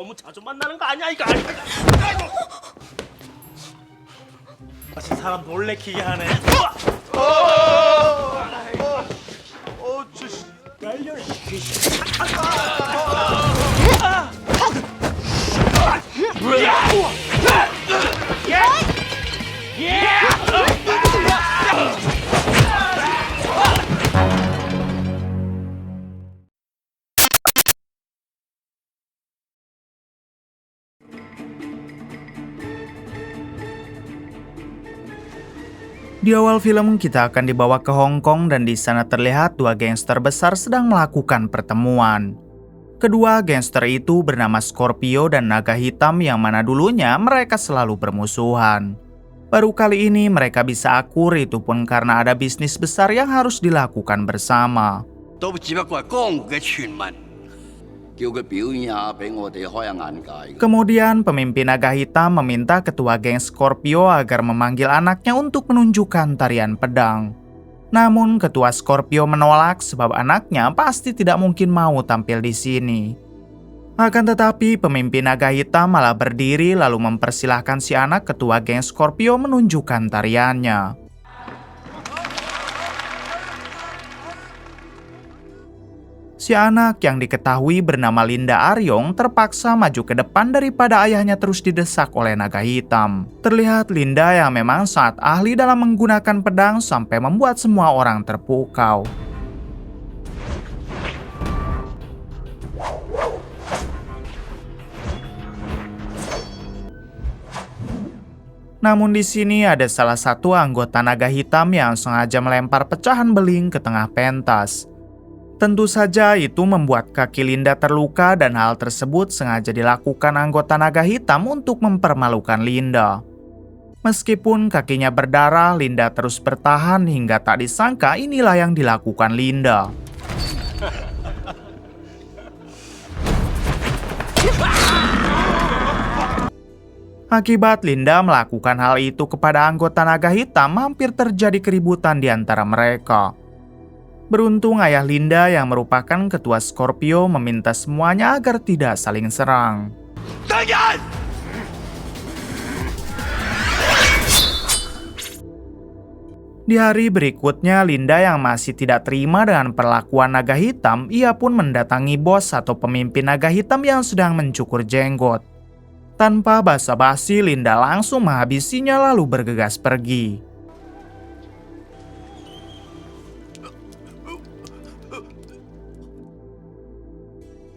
너무 자주 만나는 거 아니야 이거 아니야. 아이고. 다시 사람 놀래키게 하네. 주시. 날려. Di awal film kita akan dibawa ke Hong Kong dan di sana terlihat dua gangster besar sedang melakukan pertemuan. Kedua gangster itu bernama Scorpio dan Naga Hitam yang mana dulunya mereka selalu bermusuhan. Baru kali ini mereka bisa akur, itu pun karena ada bisnis besar yang harus dilakukan bersama. Kemudian pemimpin Naga Hitam meminta ketua geng Scorpio agar memanggil anaknya untuk menunjukkan tarian pedang. Namun ketua Scorpio menolak sebab anaknya pasti tidak mungkin mau tampil di sini. Akan tetapi pemimpin Naga Hitam malah berdiri lalu mempersilahkan si anak ketua geng Scorpio menunjukkan tariannya. Si anak yang diketahui bernama Linda Aryong terpaksa maju ke depan daripada ayahnya terus didesak oleh Naga Hitam. Terlihat Linda yang memang sangat ahli dalam menggunakan pedang sampai membuat semua orang terpukau. Namun di sini ada salah satu anggota Naga Hitam yang sengaja melempar pecahan beling ke tengah pentas. Tentu saja itu membuat kaki Linda terluka dan hal tersebut sengaja dilakukan anggota Naga Hitam untuk mempermalukan Linda. Meskipun kakinya berdarah, Linda terus bertahan hingga tak disangka inilah yang dilakukan Linda. Akibat Linda melakukan hal itu kepada anggota Naga Hitam, hampir terjadi keributan di antara mereka. Beruntung ayah Linda yang merupakan ketua Scorpio meminta semuanya agar tidak saling serang. Di hari berikutnya, Linda yang masih tidak terima dengan perlakuan Naga Hitam, ia pun mendatangi bos atau pemimpin Naga Hitam yang sedang mencukur jenggot. Tanpa basa-basi, Linda langsung menghabisinya lalu bergegas pergi.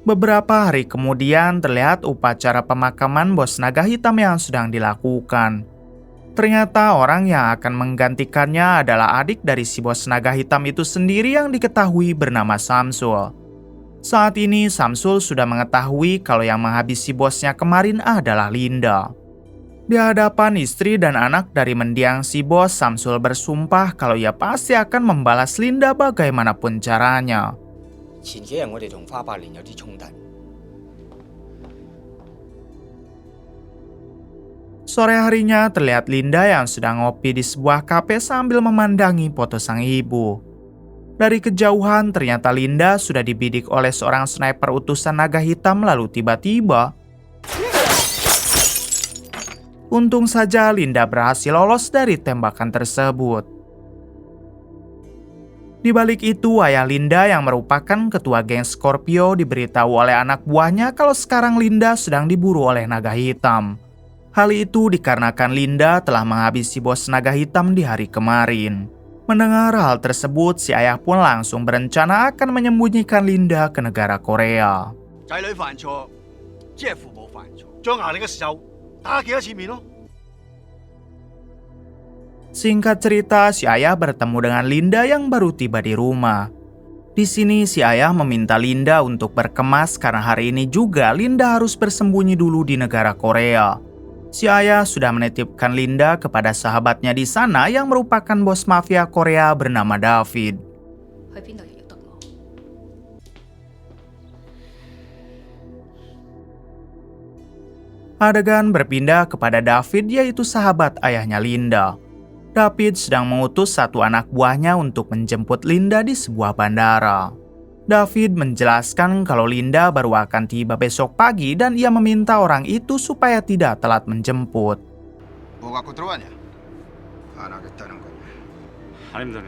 Beberapa hari kemudian terlihat upacara pemakaman bos Naga Hitam yang sedang dilakukan. Ternyata orang yang akan menggantikannya adalah adik dari si bos Naga Hitam itu sendiri yang diketahui bernama Samsul. Saat ini Samsul sudah mengetahui kalau yang menghabisi bosnya kemarin adalah Linda. Di hadapan istri dan anak dari mendiang si bos, Samsul bersumpah kalau ia pasti akan membalas Linda bagaimanapun caranya. Sore harinya terlihat Linda yang sedang ngopi di sebuah kafe sambil memandangi foto sang ibu. Dari kejauhan ternyata Linda sudah dibidik oleh seorang sniper utusan Naga Hitam lalu tiba-tiba untung saja Linda berhasil lolos dari tembakan tersebut. Di balik itu, ayah Linda yang merupakan ketua geng Scorpio diberitahu oleh anak buahnya kalau sekarang Linda sedang diburu oleh Naga Hitam. Hal itu dikarenakan Linda telah menghabisi bos Naga Hitam di hari kemarin. Mendengar hal tersebut, si ayah pun langsung berencana akan menyembunyikan Linda ke negara Korea. Singkat cerita, si ayah bertemu dengan Linda yang baru tiba di rumah. Di sini si ayah meminta Linda untuk berkemas karena hari ini juga Linda harus bersembunyi dulu di negara Korea. Si ayah sudah menitipkan Linda kepada sahabatnya di sana yang merupakan bos mafia Korea bernama David. Adegan berpindah kepada David, yaitu sahabat ayahnya Linda. David sedang mengutus satu anak buahnya untuk menjemput Linda di sebuah bandara. David menjelaskan kalau Linda baru akan tiba besok pagi dan ia meminta orang itu supaya tidak telat menjemput. 뭐 갖고 들어왔냐? 안 하겠다는 거냐? 아닙니다.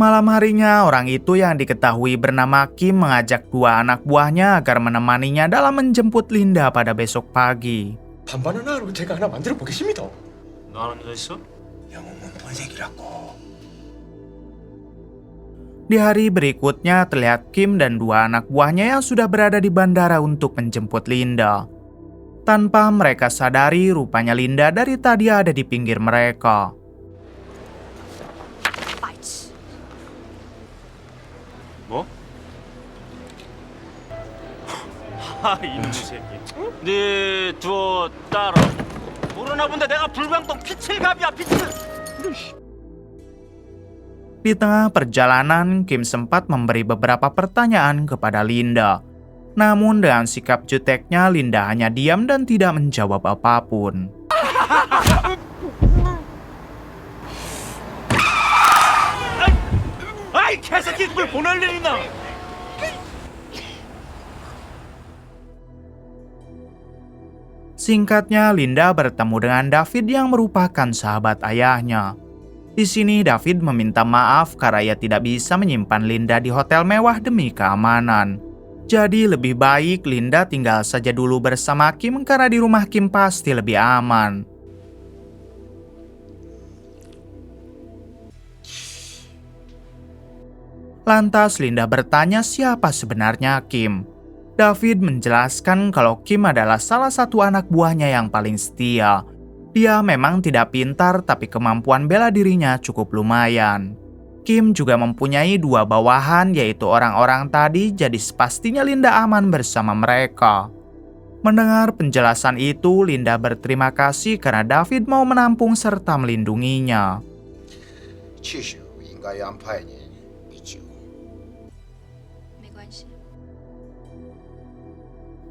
Malam harinya, orang itu yang diketahui bernama Kim mengajak dua anak buahnya agar menemaninya dalam menjemput Linda pada besok pagi. 반반은 하루 제가 하나 만들어 보겠습니다. 너 아는 여자 있어? 영웅은 본색이라고. Di hari berikutnya, terlihat Kim dan dua anak buahnya yang sudah berada di bandara untuk menjemput Linda. Tanpa mereka sadari, rupanya Linda dari tadi ada di pinggir mereka. 뭐? 하, 이놈의 새끼. 네 두어 따라. 모르나 본데 내가 불광동 피칠갑이야, 피칠. Di tengah perjalanan, Kim sempat memberi beberapa pertanyaan kepada Linda. Namun dengan sikap juteknya, Linda hanya diam dan tidak menjawab apapun. 아이 개새끼 뭘 보낼 일 있나? Singkatnya, Linda bertemu dengan David yang merupakan sahabat ayahnya. Di sini David meminta maaf karena ia tidak bisa menyimpan Linda di hotel mewah demi keamanan. Jadi lebih baik Linda tinggal saja dulu bersama Kim karena di rumah Kim pasti lebih aman. Lantas Linda bertanya siapa sebenarnya Kim. David menjelaskan kalau Kim adalah salah satu anak buahnya yang paling setia. Dia memang tidak pintar tapi kemampuan bela dirinya cukup lumayan. Kim juga mempunyai dua bawahan yaitu orang-orang tadi, jadi pastinya Linda aman bersama mereka. Mendengar penjelasan itu, Linda berterima kasih karena David mau menampung serta melindunginya. 치슈 인가의 안파이니 미치고.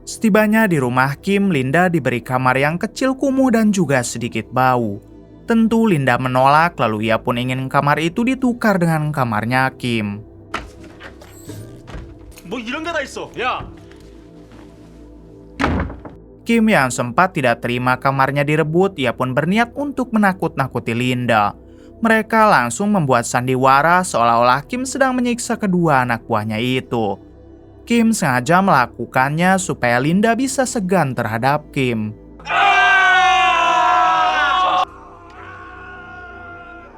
Setibanya di rumah Kim, Linda diberi kamar yang kecil, kumuh dan juga sedikit bau. Tentu Linda menolak, lalu ia pun ingin kamar itu ditukar dengan kamarnya Kim. 뭐 이런 게 다 있어. 야. Kim yang sempat tidak terima kamarnya direbut, ia pun berniat untuk menakut-nakuti Linda. Mereka langsung membuat sandiwara seolah-olah Kim sedang menyiksa kedua anak buahnya itu. Kim sengaja melakukannya supaya Linda bisa segan terhadap Kim.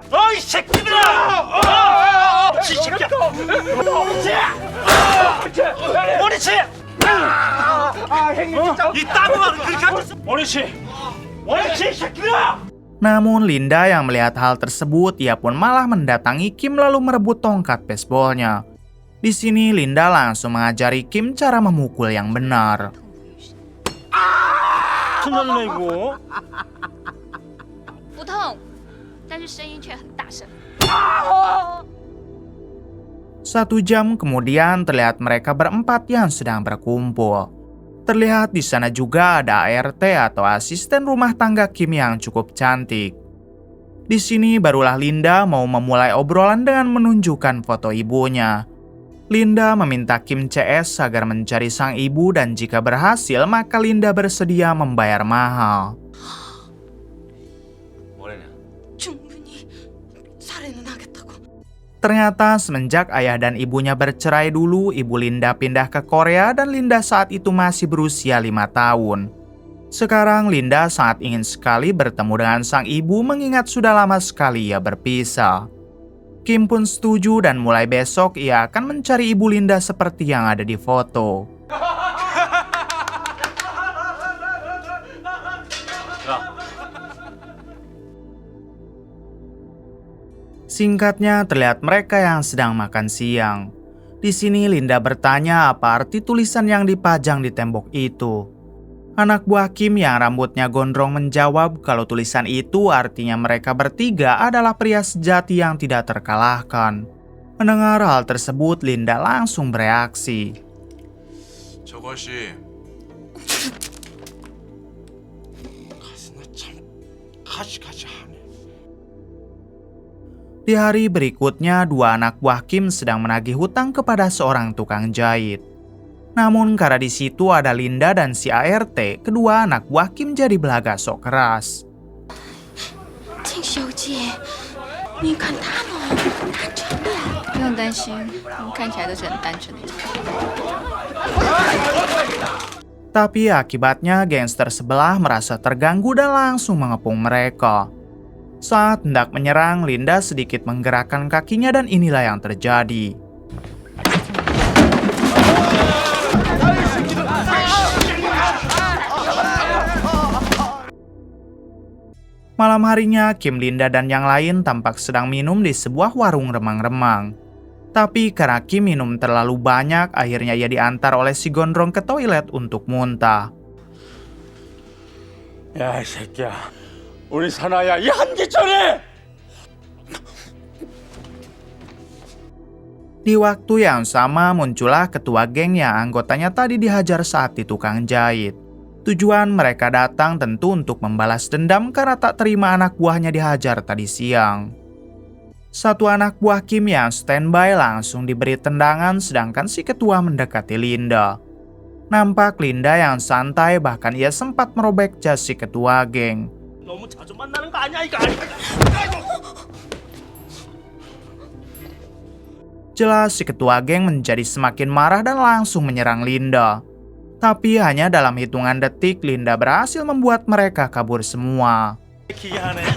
어이 새끼들아! 이 새끼야! 머리치! 이 따구가 그렇게 하셨어? 머리치! 머리치 새끼들아! Namun Linda yang melihat hal tersebut, ia pun malah mendatangi Kim lalu merebut tongkat baseballnya. Di sini Linda langsung mengajari Kim cara memukul yang benar. 천년이고 不痛，但是声音却很大声。 1 jam kemudian terlihat mereka berempat yang sedang berkumpul. Terlihat di sana juga ada ART atau asisten rumah tangga Kim yang cukup cantik. Di sini barulah Linda mau memulai obrolan dengan menunjukkan foto ibunya. Linda meminta Kim CS agar mencari sang ibu dan jika berhasil maka Linda bersedia membayar mahal. 뭐래냐? 충분히 살해는 하겠다고. Ternyata semenjak ayah dan ibunya bercerai dulu, ibu Linda pindah ke Korea dan Linda saat itu masih berusia 5 tahun. Sekarang Linda sangat ingin sekali bertemu dengan sang ibu mengingat sudah lama sekali ia berpisah. Kim pun setuju dan mulai besok ia akan mencari ibu Linda seperti yang ada di foto. Singkatnya terlihat mereka yang sedang makan siang. Di sini Linda bertanya apa arti tulisan yang dipajang di tembok itu. Anak buah Kim yang rambutnya gondrong menjawab kalau tulisan itu artinya mereka bertiga adalah pria sejati yang tidak terkalahkan. Mendengar hal tersebut, Linda langsung bereaksi. 저것이 가슴에 참 가시가시하네. Di hari berikutnya, dua anak buah Kim sedang menagih hutang kepada seorang tukang jahit. Namun karena di situ ada Linda dan si ART, kedua anak buah Kim jadi belaga sok keras. 金小姐，你看他呢，单纯的。不用担心，我们看起来都是很单纯的。 Tapi akibatnya gangster sebelah merasa terganggu dan langsung mengepung mereka. Saat hendak menyerang, Linda sedikit menggerakkan kakinya dan inilah yang terjadi. Malam harinya, Kim, Linda, dan yang lain tampak sedang minum di sebuah warung remang-remang. Tapi karena Kim minum terlalu banyak, akhirnya ia diantar oleh si gondrong ke toilet untuk muntah. 야, 이 새끼야. 우리 사나야 이 한기철이! Di waktu yang sama muncullah ketua geng yang anggotanya tadi dihajar saat di tukang jahit. Tujuan mereka datang tentu untuk membalas dendam karena tak terima anak buahnya dihajar tadi siang. Satu anak buah Kim yang standby langsung diberi tendangan sedangkan si ketua mendekati Linda. Nampak Linda yang santai, bahkan ia sempat merobek jas si ketua geng. 너무 자주 만나는 거 아니야 이거? Jelas si ketua geng menjadi semakin marah dan langsung menyerang Linda. Tapi hanya dalam hitungan detik Linda berhasil membuat mereka kabur semua. 기하네.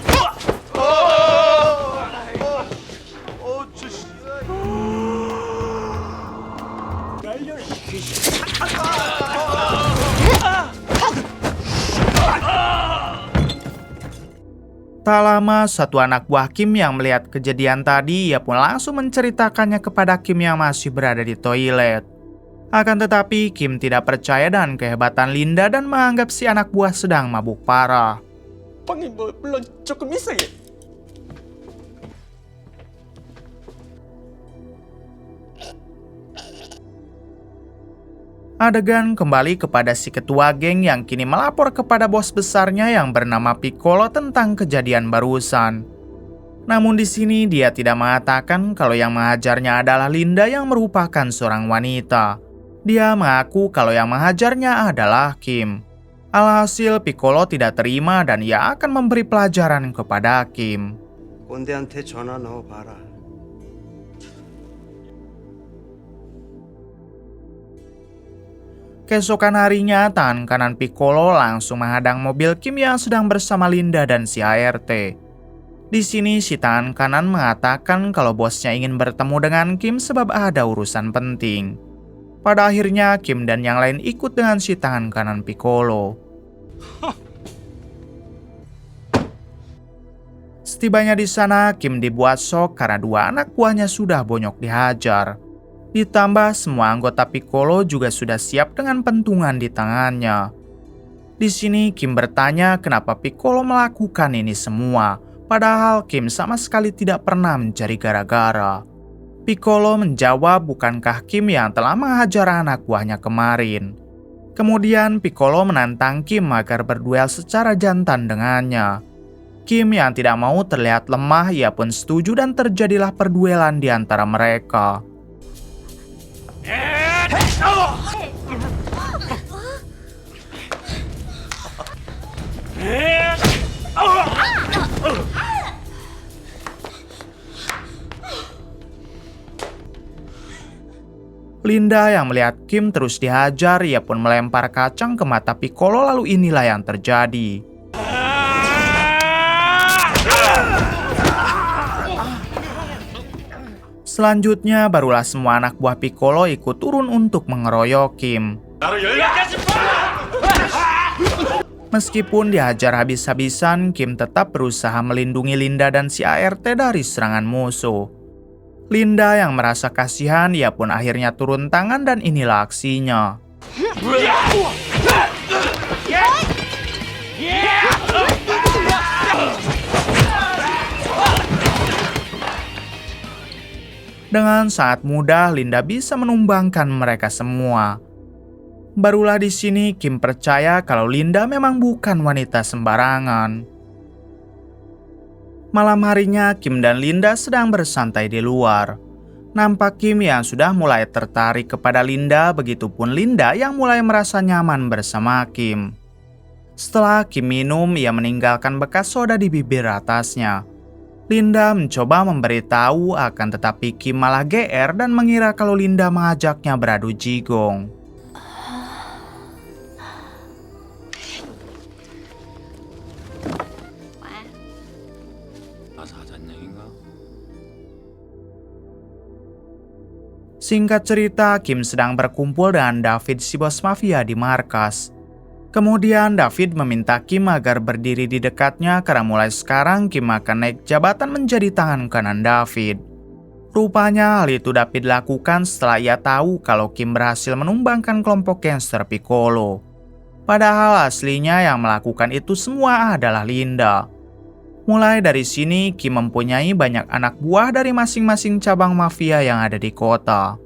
Tak lama, satu anak buah Kim yang melihat kejadian tadi, ia pun langsung menceritakannya kepada Kim yang masih berada di toilet. Akan tetapi, Kim tidak percaya dengan kehebatan Linda dan menganggap si anak buah sedang mabuk parah. 방금 물론 조금 이상해. Adegan kembali kepada si ketua geng yang kini melapor kepada bos besarnya yang bernama Piccolo tentang kejadian barusan. Namun di sini dia tidak mengatakan kalau yang menghajarnya adalah Linda yang merupakan seorang wanita. Dia mengaku kalau yang menghajarnya adalah Kim. Alhasil Piccolo tidak terima dan ia akan memberi pelajaran kepada Kim. 꼰대한테 전화 넣어봐라. Keesokan harinya, tangan kanan Piccolo langsung menghadang mobil Kim yang sedang bersama Linda dan si ART. Di sini si tangan kanan mengatakan kalau bosnya ingin bertemu dengan Kim sebab ada urusan penting. Pada akhirnya Kim dan yang lain ikut dengan si tangan kanan Piccolo. Setibanya di sana, Kim dibuat shock karena dua anak buahnya sudah bonyok dihajar. Ditambah semua anggota Piccolo juga sudah siap dengan pentungan di tangannya. Di sini Kim bertanya kenapa Piccolo melakukan ini semua, padahal Kim sama sekali tidak pernah mencari gara-gara. Piccolo menjawab bukankah Kim yang telah menghajar anak buahnya kemarin. Kemudian Piccolo menantang Kim agar berduel secara jantan dengannya. Kim yang tidak mau terlihat lemah, ia pun setuju dan terjadilah perduelan di antara mereka. Linda yang melihat Kim terus dihajar, ia pun melempar kacang ke mata Piccolo, lalu inilah yang terjadi. Selanjutnya barulah semua anak buah Piccolo ikut turun untuk mengeroyok Kim. Meskipun dihajar habis-habisan, Kim tetap berusaha melindungi Linda dan si ART dari serangan musuh. Linda yang merasa kasihan, ia pun akhirnya turun tangan dan inilah aksinya. Dengan sangat mudah, Linda bisa menumbangkan mereka semua. Barulah di sini Kim percaya kalau Linda memang bukan wanita sembarangan. Malam harinya, Kim dan Linda sedang bersantai di luar. Nampak Kim yang sudah mulai tertarik kepada Linda, begitupun Linda yang mulai merasa nyaman bersama Kim. Setelah Kim minum, ia meninggalkan bekas soda di bibir atasnya. Linda mencoba memberitahu, akan tetapi Kim malah GR dan mengira kalau Linda mengajaknya beradu jigong. Singkat cerita, Kim sedang berkumpul dengan David si bos mafia di markas. Kemudian David meminta Kim agar berdiri di dekatnya karena mulai sekarang Kim akan naik jabatan menjadi tangan kanan David. Rupanya hal itu David lakukan setelah ia tahu kalau Kim berhasil menumbangkan kelompok gangster Piccolo. Padahal aslinya yang melakukan itu semua adalah Linda. Mulai dari sini, Kim mempunyai banyak anak buah dari masing-masing cabang mafia yang ada di kota.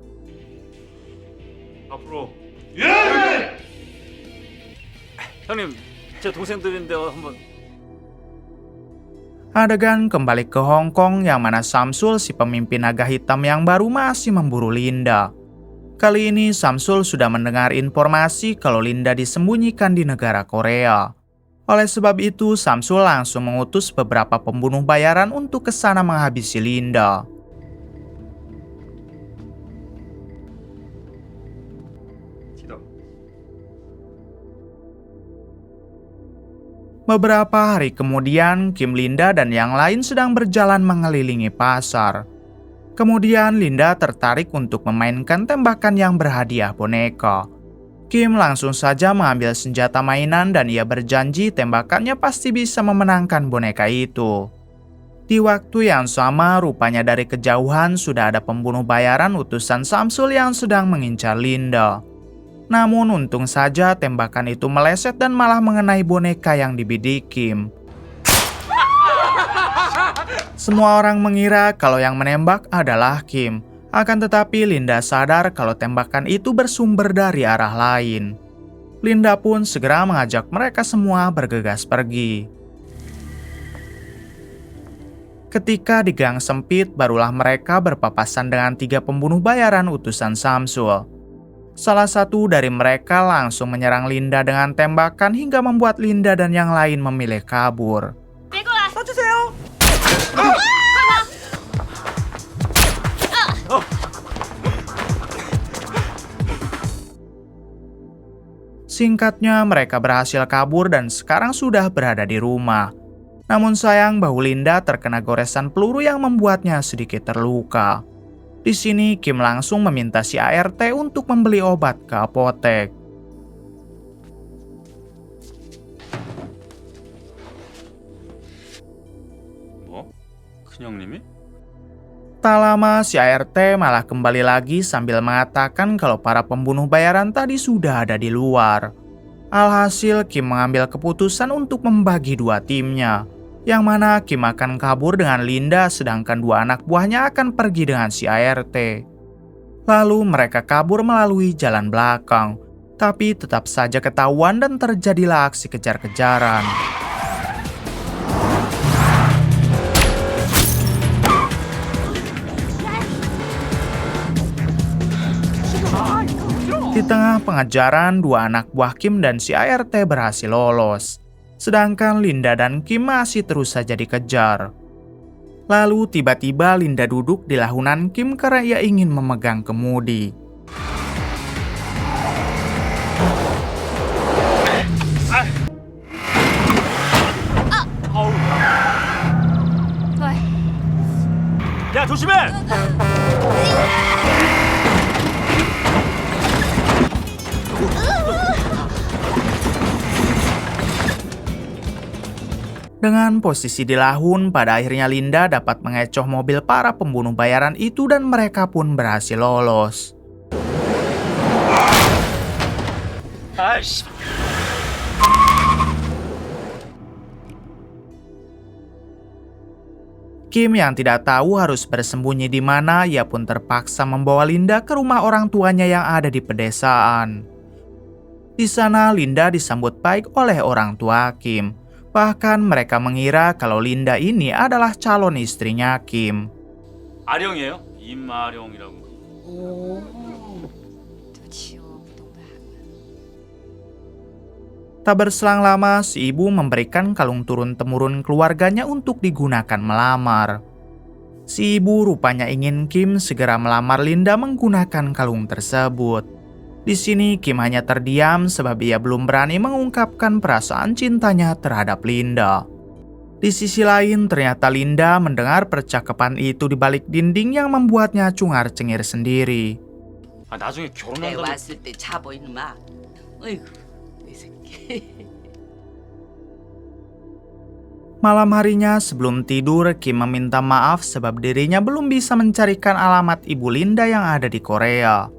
앞으로. 형님, 제 동생들인데 한번. Adegan kembali ke Hong Kong yang mana Samsul si pemimpin naga hitam yang baru masih memburu Linda. Kali ini Samsul sudah mendengar informasi kalau Linda disembunyikan di negara Korea. Oleh sebab itu, Samsul langsung mengutus beberapa pembunuh bayaran untuk ke sana menghabisi Linda. Beberapa hari kemudian, Kim, Linda, dan yang lain sedang berjalan mengelilingi pasar. Kemudian Linda tertarik untuk memainkan tembakan yang berhadiah boneka. Kim langsung saja mengambil senjata mainan dan ia berjanji tembakannya pasti bisa memenangkan boneka itu. Di waktu yang sama, rupanya dari kejauhan sudah ada pembunuh bayaran utusan Samsul yang sedang mengincar Linda. Namun untung saja tembakan itu meleset dan malah mengenai boneka yang dibidik Kim. Semua orang mengira kalau yang menembak adalah Kim. Akan tetapi Linda sadar kalau tembakan itu bersumber dari arah lain. Linda pun segera mengajak mereka semua bergegas pergi. Ketika di gang sempit, barulah mereka berpapasan dengan 3 pembunuh bayaran utusan Samsul. Salah satu dari mereka langsung menyerang Linda dengan tembakan hingga membuat Linda dan yang lain memilih kabur. Singkatnya, mereka berhasil kabur dan sekarang sudah berada di rumah. Namun sayang, bahu Linda terkena goresan peluru yang membuatnya sedikit terluka. Di sini, Kim langsung meminta si ART untuk membeli obat ke apotek. 큰형님이? Tak lama, si ART malah kembali lagi sambil mengatakan kalau para pembunuh bayaran tadi sudah ada di luar. Alhasil, Kim mengambil keputusan untuk membagi 2 timnya, yang mana Kim akan kabur dengan Linda sedangkan 2 anak buahnya akan pergi dengan si ART. Lalu mereka kabur melalui jalan belakang, tapi tetap saja ketahuan dan terjadilah aksi kejar-kejaran. Di tengah pengejaran, 2 anak buah Kim dan si ART berhasil lolos. Sedangkan Linda dan Kim masih terus saja dikejar. Lalu tiba-tiba Linda duduk di lahunan Kim karena ia ingin memegang kemudi. 야, 조심해! Dengan posisi di lahun, pada akhirnya Linda dapat mengecoh mobil para pembunuh bayaran itu dan mereka pun berhasil lolos. 아이씨. Kim yang tidak tahu harus bersembunyi di mana, ia pun terpaksa membawa Linda ke rumah orang tuanya yang ada di pedesaan. Di sana Linda disambut baik oleh orang tua Kim. Bahkan mereka mengira kalau Linda ini adalah calon istrinya Kim. 아령이에요? 임아령이라고. 对不起，我不懂得韩文。 Tak berselang lama, si ibu memberikan kalung turun-temurun keluarganya untuk digunakan melamar. Si ibu rupanya ingin Kim segera melamar Linda menggunakan kalung tersebut. Di sini Kim hanya terdiam sebab ia belum berani mengungkapkan perasaan cintanya terhadap Linda. Di sisi lain, ternyata Linda mendengar percakapan itu di balik dinding yang membuatnya cungar-cengir sendiri. 아, 나중에 애 결혼한다면 왔을 때 잡어 이놈아. 어이구 내 새끼. Malam harinya sebelum tidur, Kim meminta maaf sebab dirinya belum bisa mencarikan alamat ibu Linda yang ada di Korea.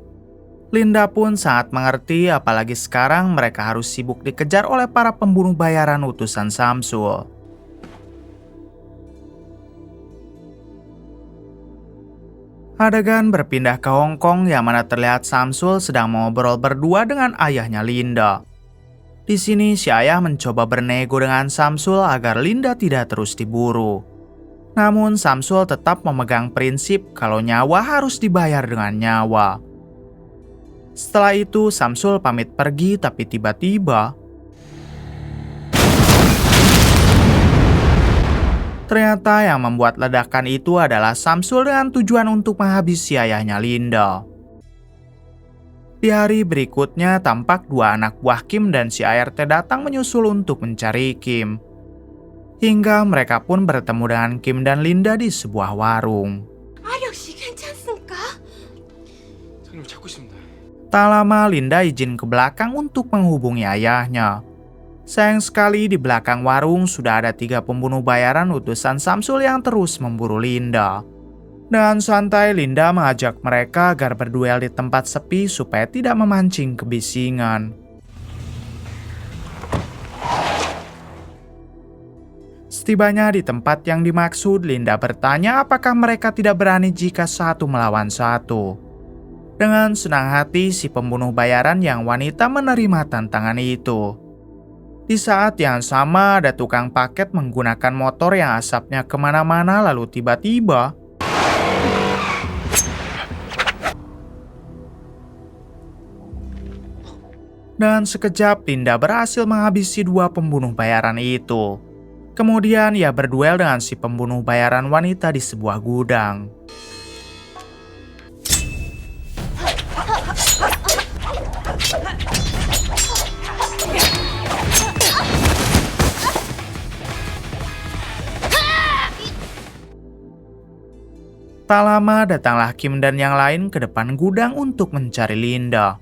Linda pun sangat mengerti, apalagi sekarang mereka harus sibuk dikejar oleh para pembunuh bayaran utusan Samsul. Adegan berpindah ke Hong Kong yang mana terlihat Samsul sedang mengobrol berdua dengan ayahnya Linda. Di sini si ayah mencoba bernego dengan Samsul agar Linda tidak terus diburu. Namun Samsul tetap memegang prinsip kalau nyawa harus dibayar dengan nyawa. Setelah itu Samsul pamit pergi, tapi tiba-tiba ternyata yang membuat ledakan itu adalah Samsul dengan tujuan untuk menghabisi ayahnya Linda. Di hari berikutnya tampak dua anak buah Kim dan si ART datang menyusul untuk mencari Kim. Hingga mereka pun bertemu dengan Kim dan Linda di sebuah warung. 아령 씨 괜찮습니까? 손님 찾고 있습니다. Tak lama Linda izin ke belakang untuk menghubungi ayahnya. Sayang sekali di belakang warung sudah ada 3 pembunuh bayaran utusan Samsul yang terus memburu Linda. Dengan santai Linda mengajak mereka agar berduel di tempat sepi supaya tidak memancing kebisingan. Setibanya di tempat yang dimaksud, Linda bertanya apakah mereka tidak berani jika satu melawan satu. Dengan senang hati si pembunuh bayaran yang wanita menerima tantangan itu. Di saat yang sama ada tukang paket menggunakan motor yang asapnya kemana-mana, lalu tiba-tiba dengan sekejap Linda berhasil menghabisi 2 pembunuh bayaran itu. Kemudian ia berduel dengan si pembunuh bayaran wanita di sebuah gudang. Tak lama datanglah Kim dan yang lain ke depan gudang untuk mencari Linda.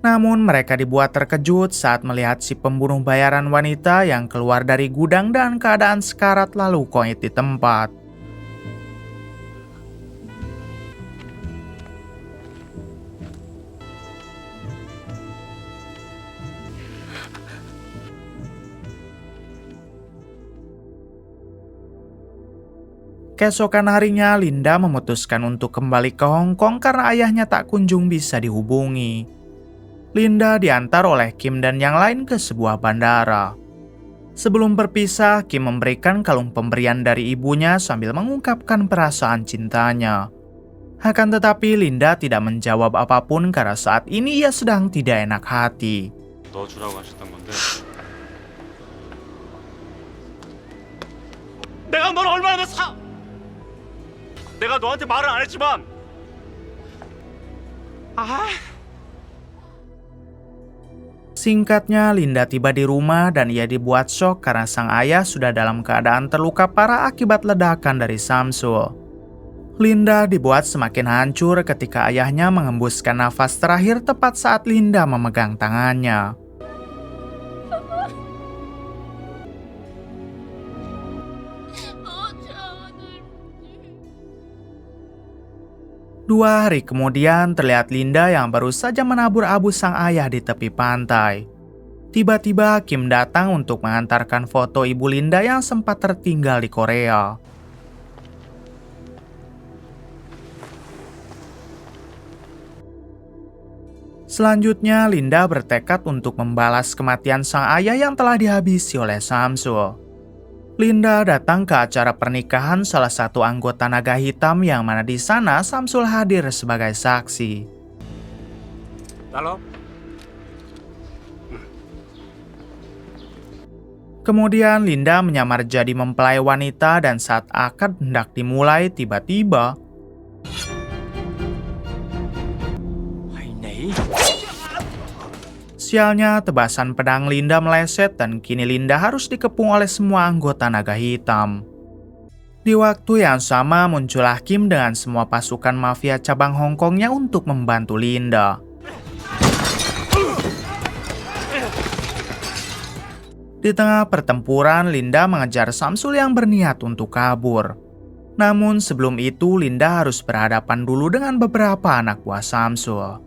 Namun mereka dibuat terkejut saat melihat si pembunuh bayaran wanita yang keluar dari gudang dan keadaan sekarat lalu konyit di tempat. Keesokan harinya, Linda memutuskan untuk kembali ke Hong Kong karena ayahnya tak kunjung bisa dihubungi. Linda diantar oleh Kim dan yang lain ke sebuah bandara. Sebelum berpisah, Kim memberikan kalung pemberian dari ibunya sambil mengungkapkan perasaan cintanya. Akan tetapi Linda tidak menjawab apapun karena saat ini ia sedang tidak enak hati. 너 주라고 하셨던 건데. 내가 널 얼마나 내가 너한테 말은 안 했지만 Singkatnya, Linda tiba di rumah dan ia dibuat syok karena sang ayah sudah dalam keadaan terluka parah akibat ledakan dari Samsul. Linda dibuat semakin hancur ketika ayahnya mengembuskan nafas terakhir tepat saat Linda memegang tangannya. Dua hari kemudian terlihat Linda yang baru saja menabur abu sang ayah di tepi pantai. Tiba-tiba Kim datang untuk mengantarkan foto ibu Linda yang sempat tertinggal di Korea. Selanjutnya, Linda bertekad untuk membalas kematian sang ayah yang telah dihabisi oleh Samsul. Linda datang ke acara pernikahan salah satu anggota naga hitam yang mana di sana Samsul hadir sebagai saksi. Halo? Kemudian Linda menyamar jadi mempelai wanita dan saat akad hendak dimulai tiba-tiba sialnya tebasan pedang Linda meleset dan kini Linda harus dikepung oleh semua anggota naga hitam. Di waktu yang sama muncullah Kim dengan semua pasukan mafia cabang Hong Kongnya untuk membantu Linda. Di tengah pertempuran, Linda mengejar Samsul yang berniat untuk kabur. Namun sebelum itu, Linda harus berhadapan dulu dengan beberapa anak buah Samsul.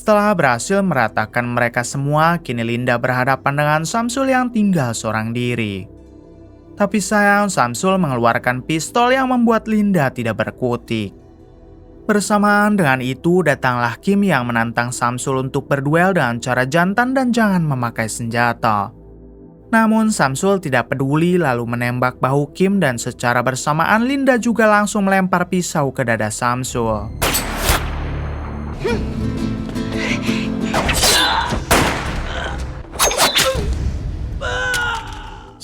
Setelah berhasil meratakan mereka semua, kini Linda berhadapan dengan Samsul yang tinggal seorang diri. Tapi sayang, Samsul mengeluarkan pistol yang membuat Linda tidak berkutik. Bersamaan dengan itu, datanglah Kim yang menantang Samsul untuk berduel dengan cara jantan dan jangan memakai senjata. Namun Samsul tidak peduli lalu menembak bahu Kim dan secara bersamaan Linda juga langsung melempar pisau ke dada Samsul.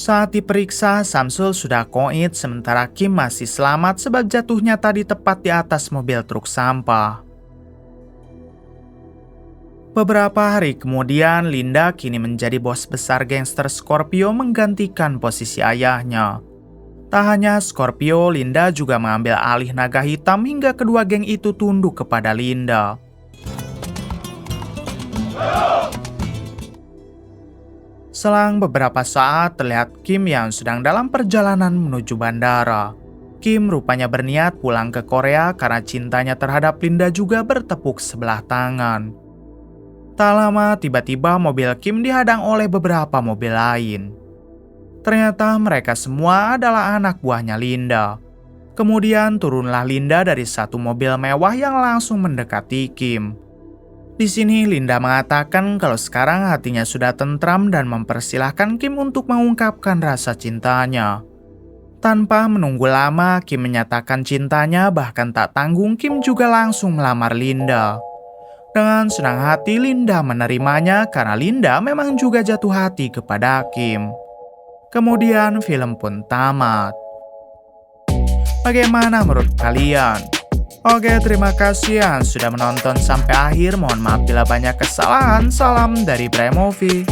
Saat diperiksa, Samsul sudah koit sementara Kim masih selamat sebab jatuhnya tadi tepat di atas mobil truk sampah. Beberapa hari kemudian, Linda kini menjadi bos besar gangster Scorpio menggantikan posisi ayahnya. Tak hanya Scorpio, Linda juga mengambil alih naga hitam hingga kedua geng itu tunduk kepada Linda. Selang beberapa saat, terlihat Kim yang sedang dalam perjalanan menuju bandara. Kim rupanya berniat pulang ke Korea karena cintanya terhadap Linda juga bertepuk sebelah tangan. Tak lama, tiba-tiba mobil Kim dihadang oleh beberapa mobil lain. Ternyata mereka semua adalah anak buahnya Linda. Kemudian turunlah Linda dari satu mobil mewah yang langsung mendekati Kim. Di sini Linda mengatakan kalau sekarang hatinya sudah tentram dan mempersilahkan Kim untuk mengungkapkan rasa cintanya. Tanpa menunggu lama, Kim menyatakan cintanya, bahkan tak tanggung Kim juga langsung melamar Linda. Dengan senang hati Linda menerimanya karena Linda memang juga jatuh hati kepada Kim. Kemudian film pun tamat. Bagaimana menurut kalian? Oke, terima kasih yang sudah menonton sampai akhir. Mohon maaf bila banyak kesalahan. Salam dari Bre Movie.